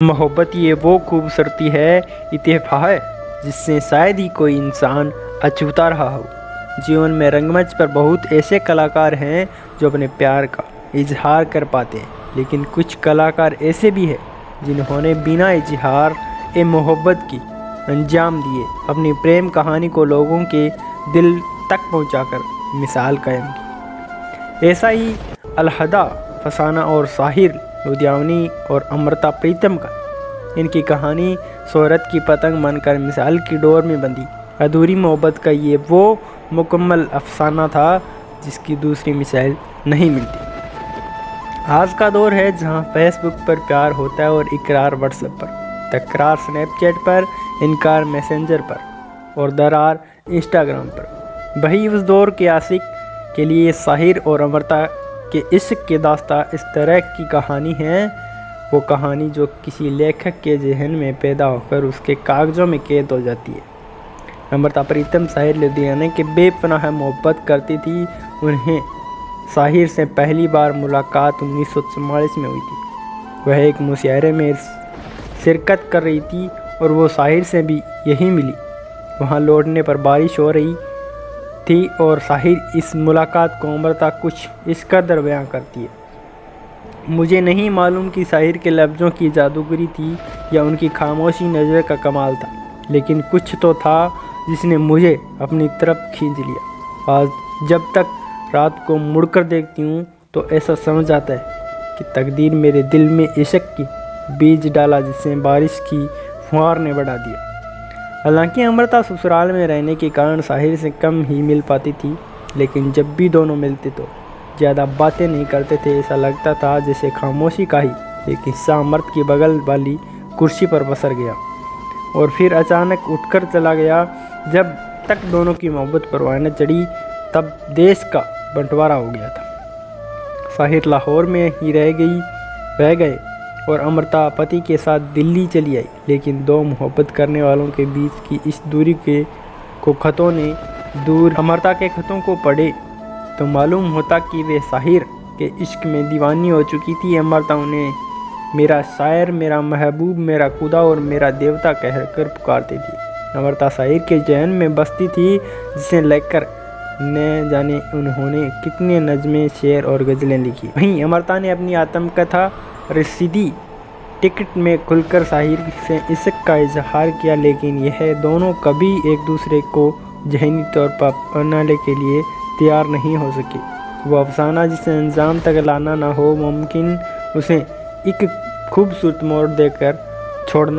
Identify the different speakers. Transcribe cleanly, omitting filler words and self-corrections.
Speaker 1: मोहब्बत ये वो खूबसूरती है, इत्तेफाक है, जिससे शायद ही कोई इंसान अछूता रहा हो। जीवन में रंगमंच पर बहुत ऐसे कलाकार हैं जो अपने प्यार का इजहार कर पाते हैं, लेकिन कुछ कलाकार ऐसे भी हैं जिन्होंने बिना इजहार मोहब्बत की अंजाम दिए अपनी प्रेम कहानी को लोगों के दिल तक पहुंचाकर मिसाल कायम की। ऐसा ही अलहदा फसाना और साहिर लुधियानवी और अमृता प्रीतम का। इनकी कहानी शोहरत की पतंग बनकर मिसाल की डोर में बंधी अधूरी मोहब्बत का ये वो मुकम्मल अफसाना था जिसकी दूसरी मिसाल नहीं मिलती। आज का दौर है जहां फेसबुक पर प्यार होता है और इकरार व्हाट्सएप पर, तकरार स्नैपचैट पर, इनकार मैसेंजर पर और दरार इंस्टाग्राम पर। वही उस दौर के आशिक के लिए साहिर और अमृता के इश्क के दास्ता इस तरह की कहानी है, वो कहानी जो किसी लेखक के जहन में पैदा होकर उसके कागज़ों में कैद हो जाती है। अमृता प्रीतम साहिर लुधियाना के बेपनाह मोहब्बत करती थी। उन्हें साहिर से पहली बार मुलाकात 1944 में हुई थी। वह एक मुशायरे में शिरकत कर रही थी और वो साहिर से भी यही मिली। वहाँ लौटने पर बारिश हो रही थी और साहिर इस मुलाकात को अमृता कुछ इस कदर बयां करती है। मुझे नहीं मालूम कि साहिर के लफ्ज़ों की जादूगरी थी या उनकी खामोशी नज़र का कमाल था, लेकिन कुछ तो था जिसने मुझे अपनी तरफ खींच लिया। आज जब तक रात को मुड़कर देखती हूँ तो ऐसा समझ आता है कि तकदीर मेरे दिल में इश्क की बीज डाला जिसे बारिश की फुहार ने बढ़ा दिया। हालांकि अमृता ससुराल में रहने के कारण साहिर से कम ही मिल पाती थी, लेकिन जब भी दोनों मिलते तो ज़्यादा बातें नहीं करते थे। ऐसा लगता था जैसे खामोशी का ही एक हिस्सा अमृत की बगल वाली कुर्सी पर बसर गया और फिर अचानक उठकर चला गया। जब तक दोनों की मोहब्बत परवान न चढ़ी तब देश का बंटवारा हो गया था। साहिर लाहौर में ही रह गए और अमृता पति के साथ दिल्ली चली आई, लेकिन दो मोहब्बत करने वालों के बीच की इस दूरी को खतों ने दूर अमृता के खतों को पढ़े तो मालूम होता कि वे साहिर के इश्क में दीवानी हो चुकी थी। अमृता उन्हें मेरा शायर, मेरा महबूब, मेरा खुदा और मेरा देवता कहकर पुकारती थी। अमृता साहिर के जहन में बसती थी, जिसे लेकर न जाने उन्होंने कितने नज़में, शेर और गज़लें लिखी। वहीं अमृता ने अपनी आत्मकथा रसीदी टिकट में खुलकर साहिर से इश्क का इजहार किया, लेकिन यह दोनों कभी एक दूसरे को ज़हनी तौर पर अपनाने के लिए तैयार नहीं हो सके। वो अफसाना जिसे अंजाम तक लाना ना हो मुमकिन, उसे एक खूबसूरत मोड़ देकर छोड़ना